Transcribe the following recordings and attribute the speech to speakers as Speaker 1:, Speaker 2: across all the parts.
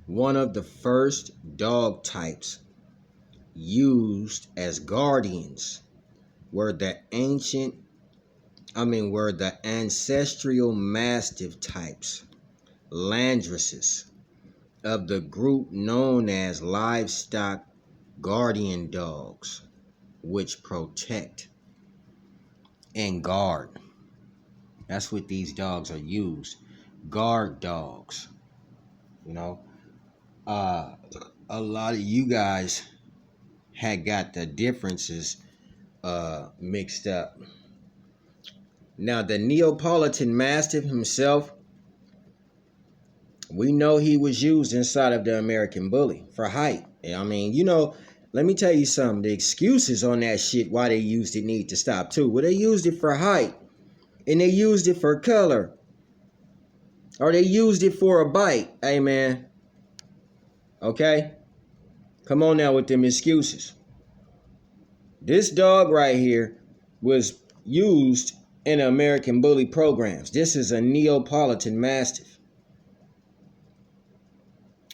Speaker 1: One of the first dog types used as guardians were the ancestral mastiff types, landraces, of the group known as livestock guardian dogs, which protect and guard. That's what these dogs are used. Guard dogs. You know, a lot of you guys had got the differences mixed up. Now, the Neapolitan Mastiff himself, we know he was used inside of the American Bully for height. I mean, let me tell you something. The excuses on that shit why they used it need to stop too. Well, they used it for height, and they used it for color, or they used it for a bite. Hey, man. Okay? Come on now with them excuses. This dog right here was used in American Bully programs. This is a Neapolitan Mastiff.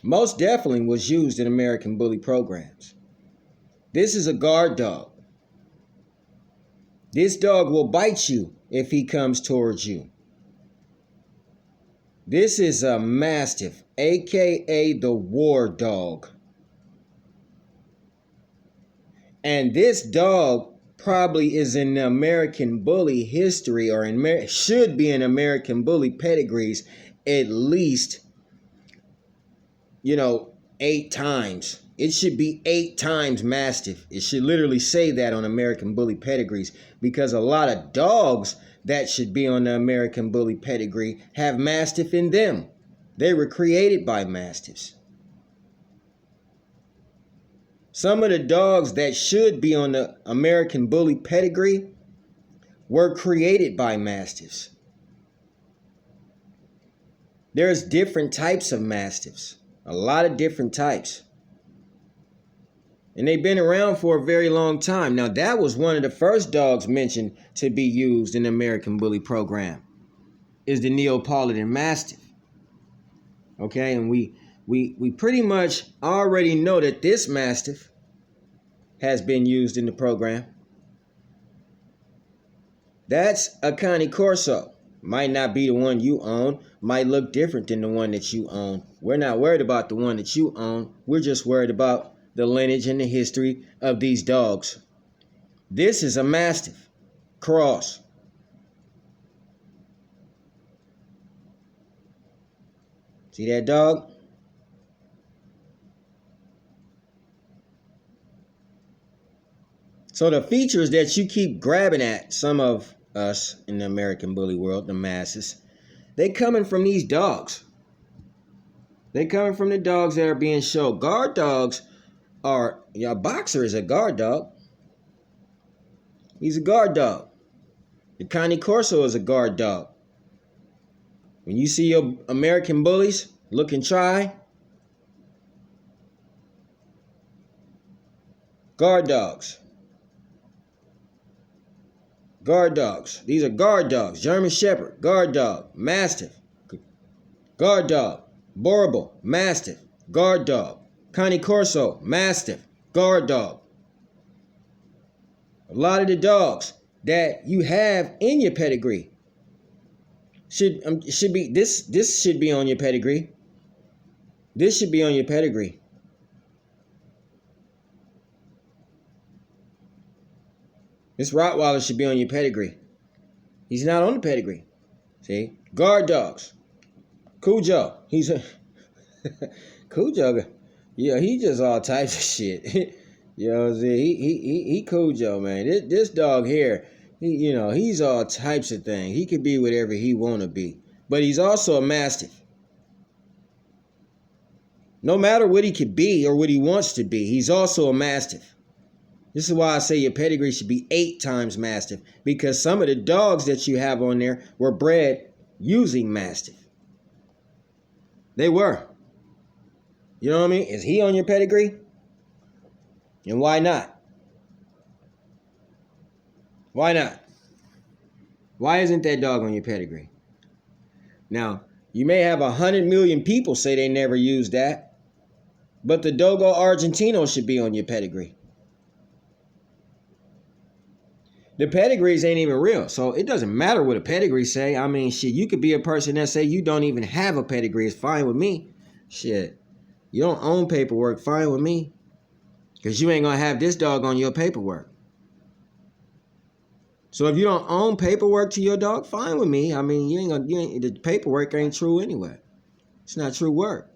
Speaker 1: Most definitely was used in American Bully programs. This is a guard dog. This dog will bite you if he comes towards you. This is a Mastiff, aka the war dog. And this dog probably is in the American Bully history, or should be in American Bully pedigrees at least, 8 times. It should be 8 times Mastiff. It should literally say that on American Bully pedigrees, because a lot of dogs that should be on the American Bully pedigree have Mastiff in them. They were created by Mastiffs. Some of the dogs that should be on the American Bully pedigree were created by Mastiffs. There's different types of Mastiffs. A lot of different types. And they've been around for a very long time. Now, that was one of the first dogs mentioned to be used in the American Bully program, is the Neapolitan Mastiff. Okay, and we pretty much already know that this Mastiff has been used in the program. That's a Cane Corso. Might not be the one you own. Might look different than the one that you own. We're not worried about the one that you own. We're just worried about the lineage and the history of these dogs. This is a Mastiff cross. See that dog? So the features that you keep grabbing at, some of us in the American Bully world, the masses, they coming from these dogs. They coming from the dogs that are being shown. Guard dogs are, boxer is a guard dog. He's a guard dog. The Cane Corso is a guard dog. When you see your American Bullies look and try, guard dogs. Guard dogs. These are guard dogs. German Shepherd, guard dog. Mastiff, guard dog. Boerboel, Mastiff, guard dog. Cane Corso, Mastiff, guard dog. A lot of the dogs that you have in your pedigree should be this should be on your pedigree. This should be on your pedigree. This Rottweiler should be on your pedigree. He's not on the pedigree. See? Guard dogs. Cujo. He's a Cujo. Yeah, he just all types of shit. You know what I'm saying? He Cujo, man. This dog here, he's all types of things. He could be whatever he want to be. But he's also a Mastiff. No matter what he could be or what he wants to be, he's also a Mastiff. This is why I say your pedigree should be 8 times Mastiff, because some of the dogs that you have on there were bred using Mastiff. They were. You know what I mean? Is he on your pedigree? And why not? Why not? Why isn't that dog on your pedigree? Now, you may have 100 million people say they never used that. But the Dogo Argentino should be on your pedigree. The pedigrees ain't even real, so it doesn't matter what a pedigree say. I mean, shit, you could be a person that say you don't even have a pedigree. It's fine with me. Shit, you don't own paperwork. Fine with me, because you ain't gonna have this dog on your paperwork. So if you don't own paperwork to your dog, fine with me. I mean, the paperwork ain't true anyway. It's not true work.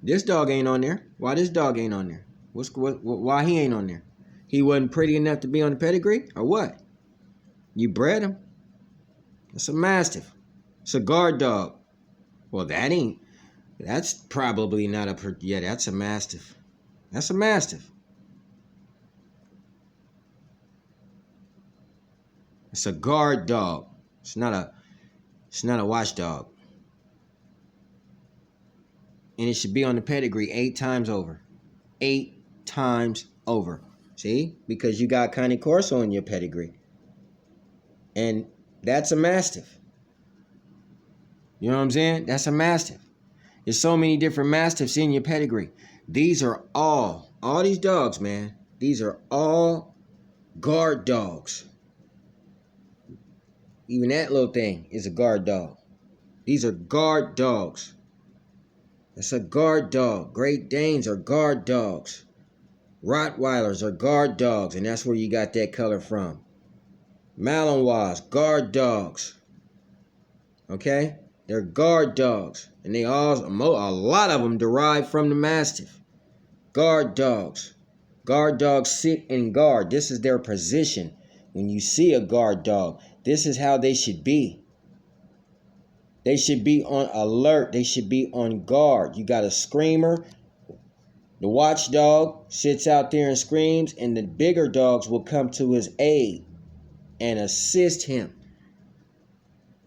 Speaker 1: This dog ain't on there. Why this dog ain't on there? Why he ain't on there? He wasn't pretty enough to be on the pedigree, or what? You bred him. It's a Mastiff. It's a guard dog. Well, that's probably not that's a Mastiff. That's a Mastiff. It's a guard dog. It's not a watchdog. And it should be on the pedigree 8 times over. 8 times over. See? Because you got Cane Corso in your pedigree. And that's a Mastiff. You know what I'm saying? That's a Mastiff. There's so many different Mastiffs in your pedigree. These are all these dogs, man. These are all guard dogs. Even that little thing is a guard dog. These are guard dogs. It's a guard dog. Great Danes are guard dogs. Rottweilers are guard dogs, and that's where you got that color from. Malinois, guard dogs. Okay? They're guard dogs. And a lot of them derive from the Mastiff. Guard dogs. Guard dogs sit in guard. This is their position. When you see a guard dog, this is how they should be. They should be on alert. They should be on guard. You got a screamer. The watchdog sits out there and screams, and the bigger dogs will come to his aid and assist him.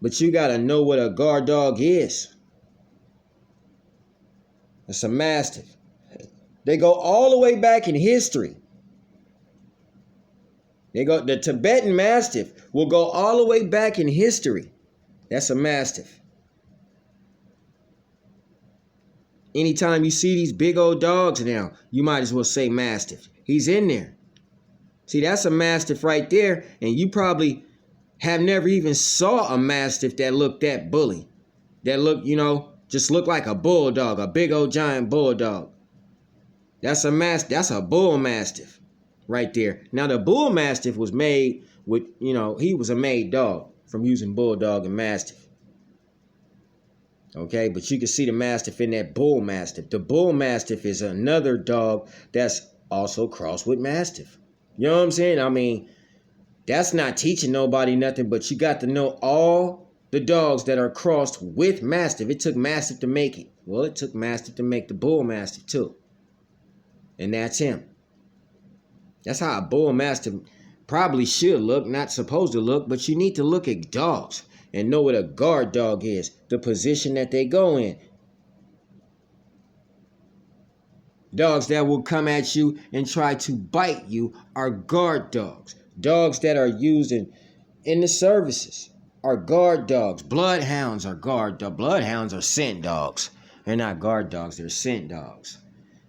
Speaker 1: But you got to know what a guard dog is. It's a Mastiff. They go all the way back in history. The Tibetan Mastiff will go all the way back in history. That's a Mastiff. Anytime you see these big old dogs now, you might as well say Mastiff. He's in there. See, that's a Mastiff right there, and you probably have never even saw a Mastiff that looked that bully. That looked, just looked like a bulldog, a big old giant bulldog. That's a bull Mastiff right there. Now, the bull Mastiff was made with, he was a made dog from using bulldog and Mastiff. Okay, but you can see the Mastiff in that bull Mastiff. The bull Mastiff is another dog that's also crossed with Mastiff. You know what I'm saying? I mean, that's not teaching nobody nothing, but you got to know all the dogs that are crossed with Mastiff. It took Mastiff to make it. Well, it took Mastiff to make the bull Mastiff too. And that's him. That's how a bull Mastiff probably should look, not supposed to look, but you need to look at dogs and know what a guard dog is, the position that they go in. Dogs that will come at you and try to bite you are guard dogs. Dogs that are used in the services are guard dogs. Bloodhounds are guard dogs. Bloodhounds are scent dogs. They're not guard dogs, they're scent dogs.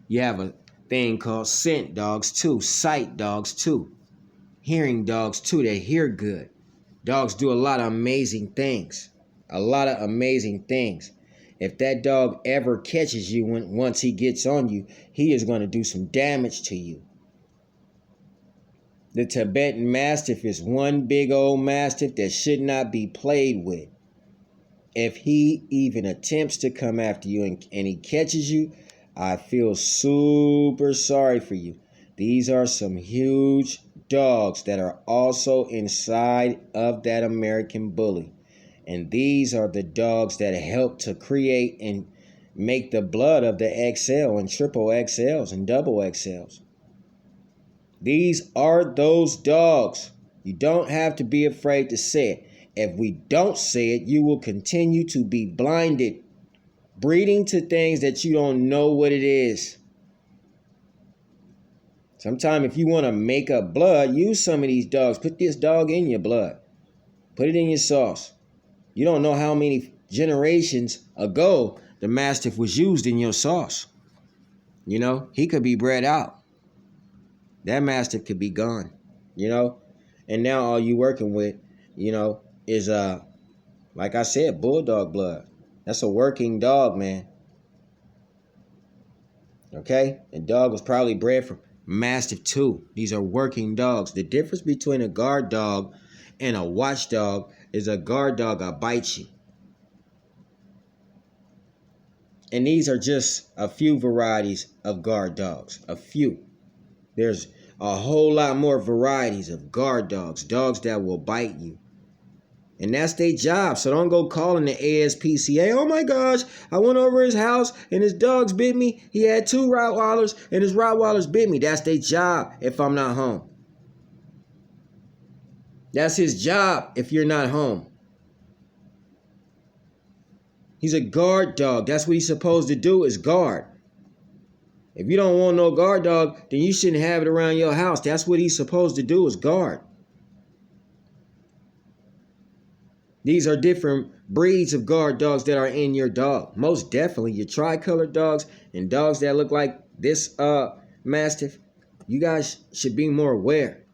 Speaker 1: You have a thing called scent dogs too, sight dogs too, hearing dogs too. They hear good. Dogs do a lot of amazing things. A lot of amazing things. If that dog ever catches you once he gets on you, he is going to do some damage to you. The Tibetan Mastiff is one big old Mastiff that should not be played with. If he even attempts to come after you and he catches you, I feel super sorry for you. These are some huge dogs that are also inside of that American bully. And these are the dogs that help to create and make the blood of the XL and triple XLs and double XLs. These are those dogs. You don't have to be afraid to say it. If we don't say it, you will continue to be blinded, breeding to things that you don't know what it is. Sometimes if you want to make up blood, use some of these dogs. Put this dog in your blood. Put it in your sauce. You don't know how many generations ago, the Mastiff was used in your sauce. You know, he could be bred out. That Mastiff could be gone, you know? And now all you working with, you know, is like I said, bulldog blood. That's a working dog, man. Okay? And dog was probably bred from Mastiff too. These are working dogs. The difference between a guard dog and a watchdog is a guard dog will bite you. And these are just a few varieties of guard dogs. A few. There's a whole lot more varieties of guard dogs. Dogs that will bite you. And that's their job. So don't go calling the ASPCA. Oh my gosh, I went over his house and his dogs bit me. He had 2 Rottweilers and his Rottweilers bit me. That's their job if I'm not home. That's his job if you're not home. He's a guard dog. That's what he's supposed to do, is guard. If you don't want no guard dog, then you shouldn't have it around your house. That's what he's supposed to do, is guard. These are different breeds of guard dogs that are in your dog. Most definitely your tricolored dogs and dogs that look like this Mastiff. You guys should be more aware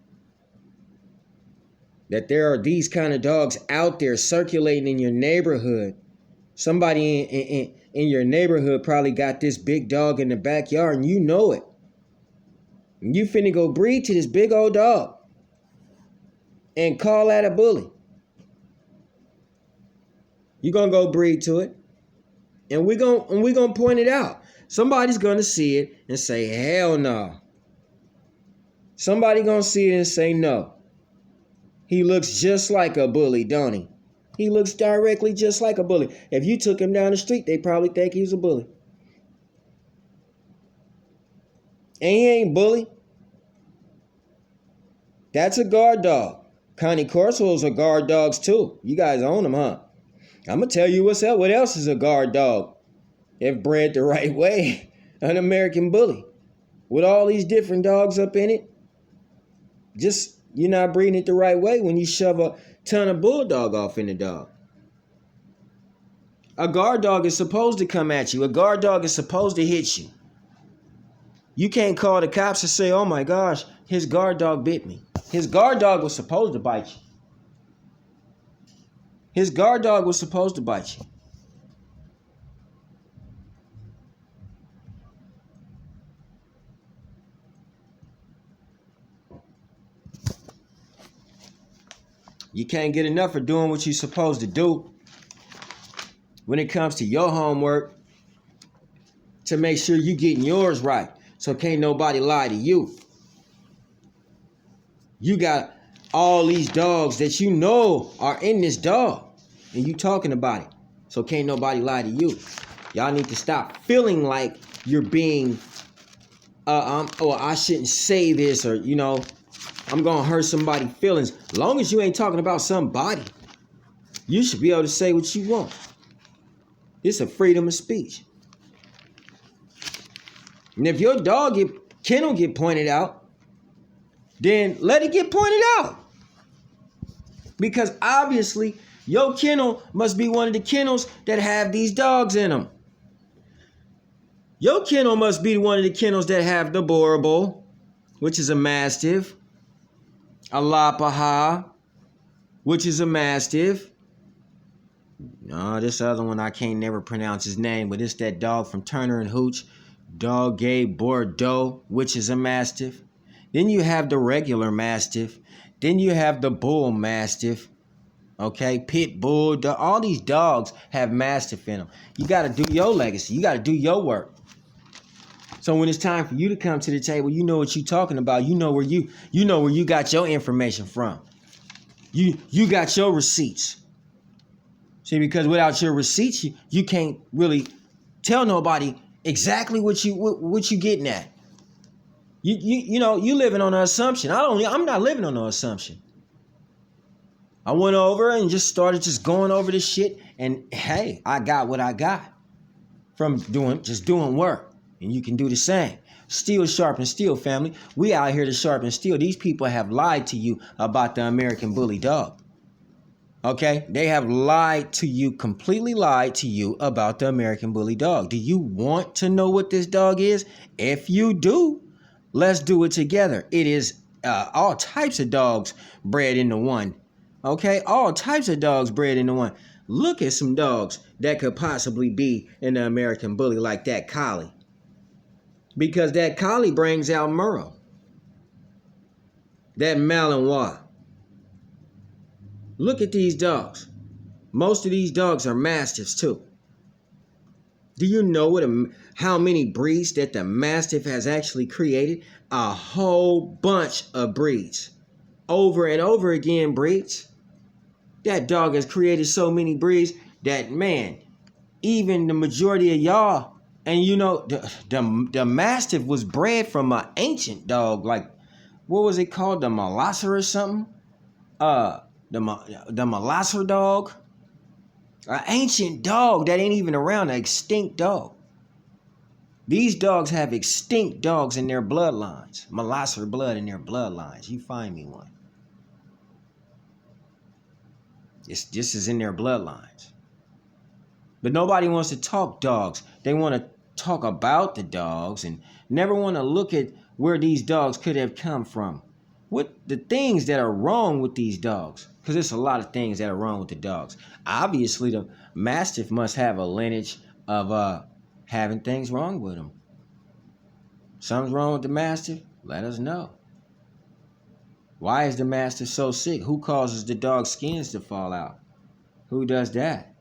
Speaker 1: that there are these kind of dogs out there circulating in your neighborhood. Somebody in your neighborhood probably got this big dog in the backyard and you know it. And you finna go breed to this big old dog and call that a bully. You're going to go breed to it. And we're gonna point it out. Somebody's going to see it and say, hell no. Somebody going to see it and say, no. He looks just like a bully, don't he? He looks directly just like a bully. If you took him down the street, they probably think he was a bully. And he ain't bully. That's a guard dog. Connie Corsos are guard dogs too. You guys own them, huh? I'm going to tell you what's up. What else is a guard dog? If bred the right way, an American bully. With all these different dogs up in it. Just, you're not breeding it the right way when you shove a ton of bulldog off in the dog. A guard dog is supposed to come at you. A guard dog is supposed to hit you. You can't call the cops and say, oh my gosh, his guard dog bit me. His guard dog was supposed to bite you. His guard dog was supposed to bite you. You can't get enough of doing what you're supposed to do when it comes to your homework to make sure you're getting yours right. So can't nobody lie to you. You got all these dogs that you know are in this dog. And you talking about it. So can't nobody lie to you. Y'all need to stop feeling like you're being, I shouldn't say this, or, you know, I'm going to hurt somebody's feelings. As long as you ain't talking about somebody, you should be able to say what you want. It's a freedom of speech. And if your dog kennel get pointed out, then let it get pointed out. Because obviously, your kennel must be one of the kennels that have these dogs in them. Your kennel must be one of the kennels that have the Boerboel, which is a Mastiff, a Lapaha, which is a Mastiff. No, this other one I can't never pronounce his name, but it's that dog from Turner and Hooch, Dogge Bordeaux, which is a Mastiff. Then you have the regular Mastiff. Then you have the Bull Mastiff. Okay, Pit Bull, all these dogs have Mastiff in them. You got to do your legacy. You got to do your work. So when it's time for you to come to the table, you know what you're talking about. You know where you got your information from. You got your receipts. See, because without your receipts, you can't really tell nobody exactly what you getting at. You know, you living on an assumption. I'm not living on no assumption. I went over and just started going over this shit, and hey, I got what I got from doing work, and you can do the same. Steel sharpen steel, family. We out here to sharpen steel. These people have lied to you about the American bully dog. Okay, they have lied to you, completely lied to you about the American Bully dog. Do you want to know what this dog is? If you do, let's do it together. It is all types of dogs bred into one. Okay, all types of dogs bred into one. Look at some dogs that could possibly be in the American Bully, like that collie. Because that collie brings out Merle, that Malinois. Look at these dogs. Most of these dogs are mastiffs too. Do you know how many breeds that the Mastiff has actually created? A whole bunch of breeds. Over and over again breeds. That dog has created so many breeds that, man, even the majority of y'all, and you know, the Mastiff was bred from an ancient dog, like, what was it called? The Molosser or something? The Molosser dog? An ancient dog that ain't even around, an extinct dog. These dogs have extinct dogs in their bloodlines. Molosser blood in their bloodlines. You find me one. This is in their bloodlines. But nobody wants to talk dogs. They want to talk about the dogs and never want to look at where these dogs could have come from. What the things that are wrong with these dogs. Because there's a lot of things that are wrong with the dogs. Obviously, the Mastiff must have a lineage of having things wrong with them. Something's wrong with the Mastiff? Let us know. Why is the Mastiff so sick? Who causes the dog's skins to fall out? Who does that?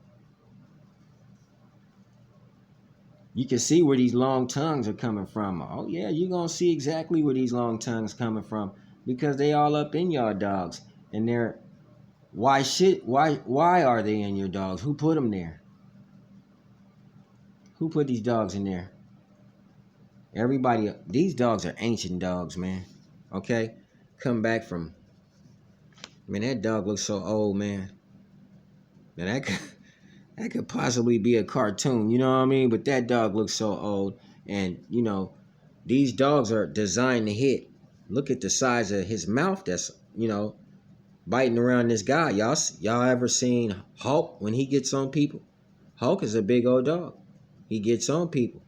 Speaker 1: You can see where these long tongues are coming from. Oh yeah, you're going to see exactly where these long tongues coming from. Because they all up in your dogs. And they're... Why are they in your dogs? Who put them there? Who put these dogs in there? Everybody, these dogs are ancient dogs, man. Okay? Come back from... Man, that dog looks so old, man. Man, that could possibly be a cartoon, you know what I mean? But that dog looks so old. And, you know, these dogs are designed to hit. Look at the size of his mouth that's, you know, biting around this guy. Y'all ever seen Hulk when he gets on people? Hulk is a big old dog. He gets on people.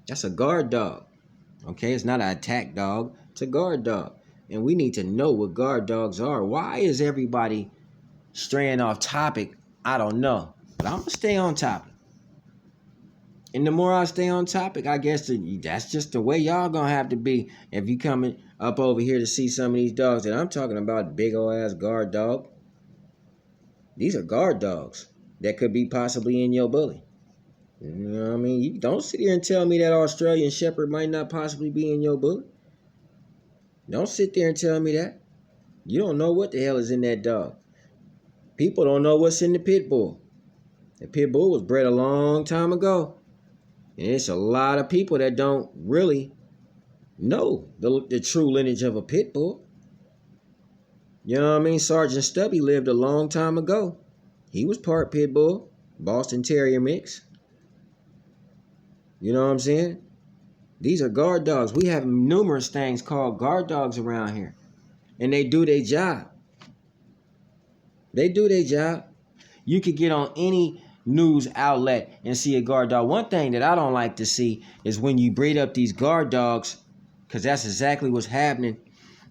Speaker 1: That's a guard dog. Okay, it's not an attack dog. It's a guard dog. And we need to know what guard dogs are. Why is everybody straying off topic? I don't know. But I'm going to stay on topic. And the more I stay on topic, I guess that's just the way y'all going to have to be. If you coming up over here to see some of these dogs that I'm talking about, big old ass guard dog. These are guard dogs that could be possibly in your bully. You know what I mean? You don't sit here and tell me that Australian Shepherd might not possibly be in your bully. Don't sit there and tell me that. You don't know what the hell is in that dog. People don't know what's in the pit bull. The pit bull was bred a long time ago. And it's a lot of people that don't really know the true lineage of a pit bull. You know what I mean? Sergeant Stubby lived a long time ago. He was part pit bull, Boston Terrier mix. You know what I'm saying? These are guard dogs. We have numerous things called guard dogs around here. And they do their job. They do their job. You could get on any news outlet and see a guard dog. One thing that I don't like to see is when you breed up these guard dogs, because that's exactly what's happening,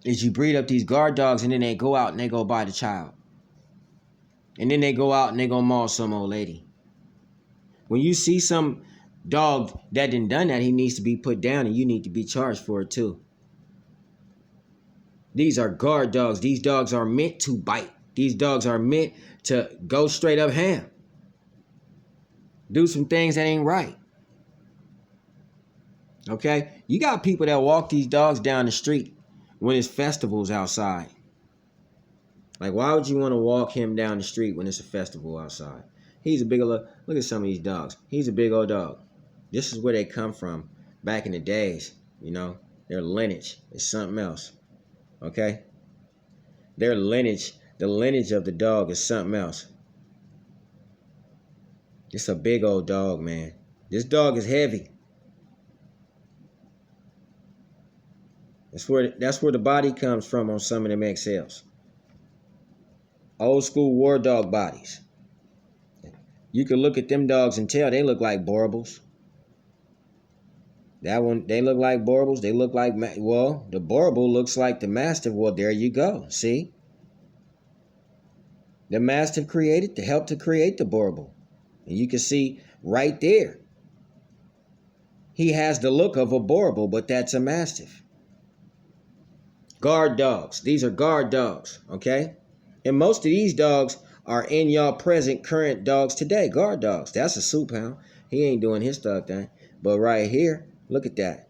Speaker 1: is you breed up these guard dogs and then they go out and they go buy the child. And then they go out and they go maul some old lady. When you see some dog that done that, he needs to be put down and you need to be charged for it too. These are guard dogs. These dogs are meant to bite. These dogs are meant to go straight up ham. Do some things that ain't right. Okay? You got people that walk these dogs down the street when it's festivals outside. Like, why would you want to walk him down the street when it's a festival outside? He's a big old... Look at some of these dogs. He's a big old dog. This is where they come from back in the days, you know. Their lineage is something else. Okay? Their lineage, the lineage of the dog is something else. It's a big old dog, man. This dog is heavy. That's where the body comes from on some of them XLs. Old school war dog bodies. You can look at them dogs and tell they look like Borbals. That one, they look like Borbals. They look like, well, the Borbal looks like the Mastiff. Well, there you go. See? The Mastiff helped to create the Borbal. And you can see right there. He has the look of a Borbal, but that's a Mastiff. Guard dogs. These are guard dogs, okay? And most of these dogs are in y'all present current dogs today. Guard dogs. That's a soup hound. He ain't doing his stuff thing. But right here, look at that.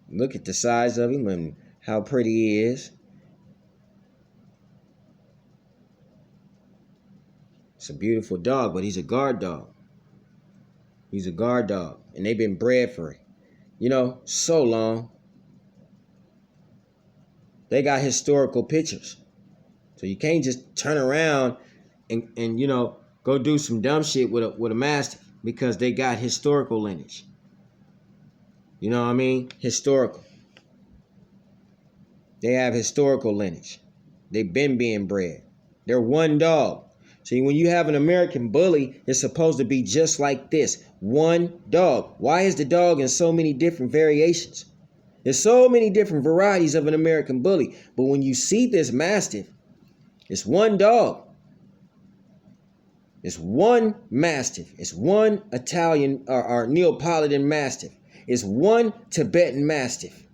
Speaker 1: Look at the size of him and how pretty he is. It's a beautiful dog, but he's a guard dog. He's a guard dog. And they've been bred for it, so long. They got historical pictures. So you can't just turn around and go do some dumb shit with a Mastiff because they got historical lineage. You know what I mean? Historical. They have historical lineage. They've been being bred. They're one dog. See, when you have an American bully, it's supposed to be just like this. One dog. Why is the dog in so many different variations? There's so many different varieties of an American bully. But when you see this Mastiff, it's one dog. It's one Mastiff. It's one Italian or Neapolitan Mastiff. It's one Tibetan Mastiff.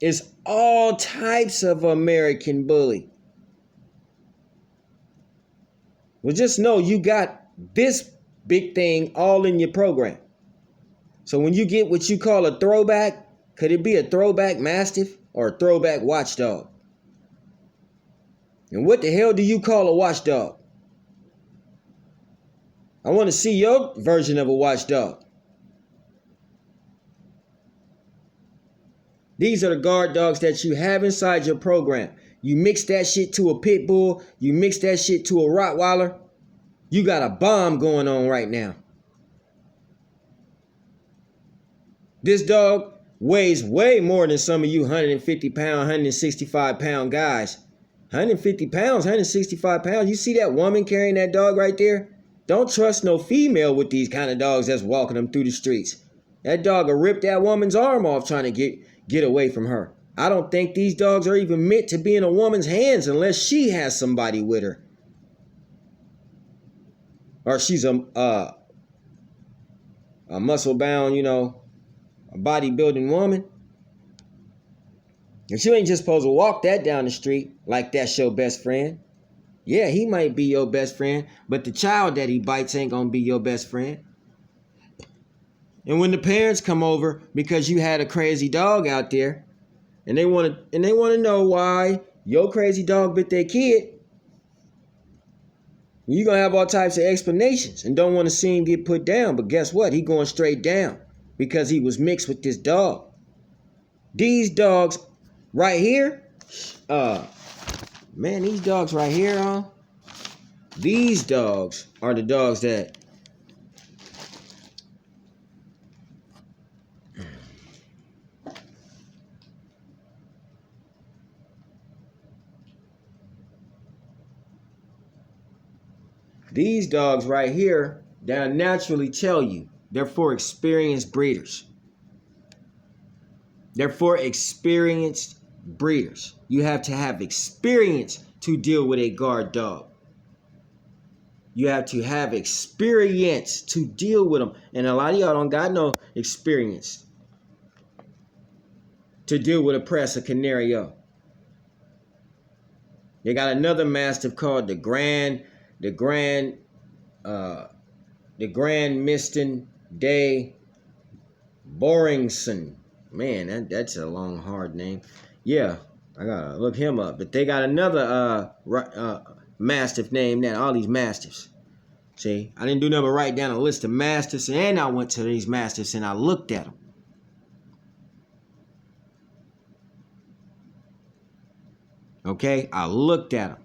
Speaker 1: It's all types of American bully. Well, just know you got this big thing all in your program. So when you get what you call a throwback, could it be a throwback Mastiff or a throwback watchdog? And what the hell do you call a watchdog? I want to see your version of a watchdog. These are the guard dogs that you have inside your program. You mix that shit to a pit bull. You mix that shit to a Rottweiler. You got a bomb going on right now. This dog weighs way more than some of you 150 pound, 165 pound guys. 150 pounds, 165 pounds. You see that woman carrying that dog right there? Don't trust no female with these kind of dogs that's walking them through the streets. That dog will rip that woman's arm off trying to get away from her. I don't think these dogs are even meant to be in a woman's hands unless she has somebody with her. Or she's a muscle-bound, a bodybuilding woman. And you ain't just supposed to walk that down the street like that's your best friend. Yeah, he might be your best friend, but the child that he bites ain't gonna be your best friend. And when the parents come over because you had a crazy dog out there, and they want to know why your crazy dog bit their kid, you're gonna have all types of explanations and don't want to see him get put down. But guess what? He going straight down because he was mixed with this dog. These dogs right here, these dogs right here, these dogs are the dogs that they'll naturally tell you they're for experienced breeders. They're for experienced breeders. You have to have experience to deal with a guard dog. You have to have experience to deal with them. And a lot of y'all don't got no experience to deal with a Presa Canario. They got another Mastiff called the Grand Miston Day Boringson. Man, that's a long, hard name. Yeah, I gotta look him up. But they got another Mastiff named that. All these Mastiffs. See, I didn't do nothing but write down a list of Mastiffs, and I went to these Mastiffs and I looked at them. Okay, I looked at them.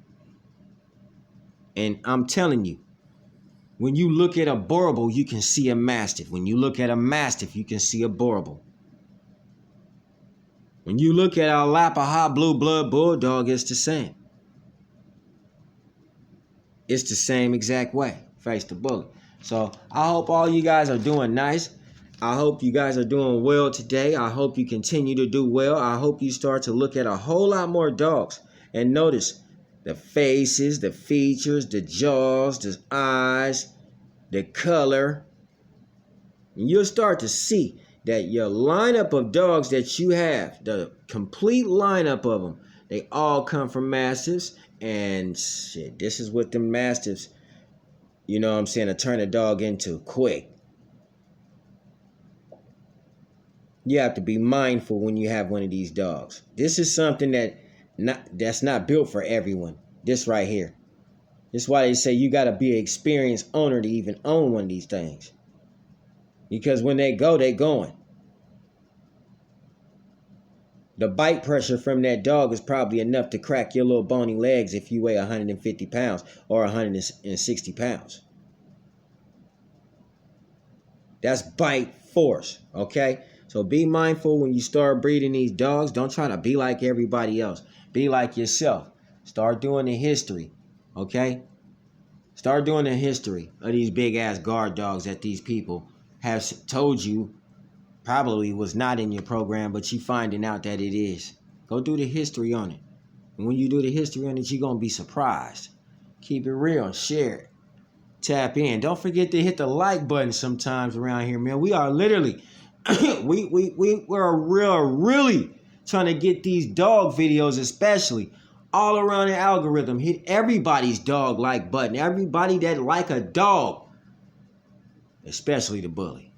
Speaker 1: And I'm telling you, when you look at a Borbal, you can see a Mastiff. When you look at a Mastiff, you can see a Borbal. When you look at our lap of hot blue blood bulldog, it's the same. It's the same exact way. Face the bully. So I hope all you guys are doing nice. I hope you guys are doing well today. I hope you continue to do well. I hope you start to look at a whole lot more dogs and notice the faces, the features, the jaws, the eyes, the color. And you'll start to see that your lineup of dogs that you have, the complete lineup of them, they all come from mastiffs. And shit, this is what the mastiffs, you know what I'm saying, to turn a dog into quick. You have to be mindful when you have one of these dogs. This is something that's not built for everyone. This right here. This is why they say you got to be an experienced owner to even own one of these things. Because when they go, they going. The bite pressure from that dog is probably enough to crack your little bony legs if you weigh 150 pounds or 160 pounds. That's bite force, okay? So be mindful when you start breeding these dogs. Don't try to be like everybody else. Be like yourself. Start doing the history, okay? Start doing the history of these big-ass guard dogs that these people have told you probably was not in your program, but you finding out that it is. Go do the history on it. And when you do the history on it, you're going to be surprised. Keep it real and share it. Tap in. Don't forget to hit the like button sometimes around here, man. We are literally, we're really trying to get these dog videos, especially all around the algorithm. Hit everybody's dog like button. Everybody that like a dog, especially the bully.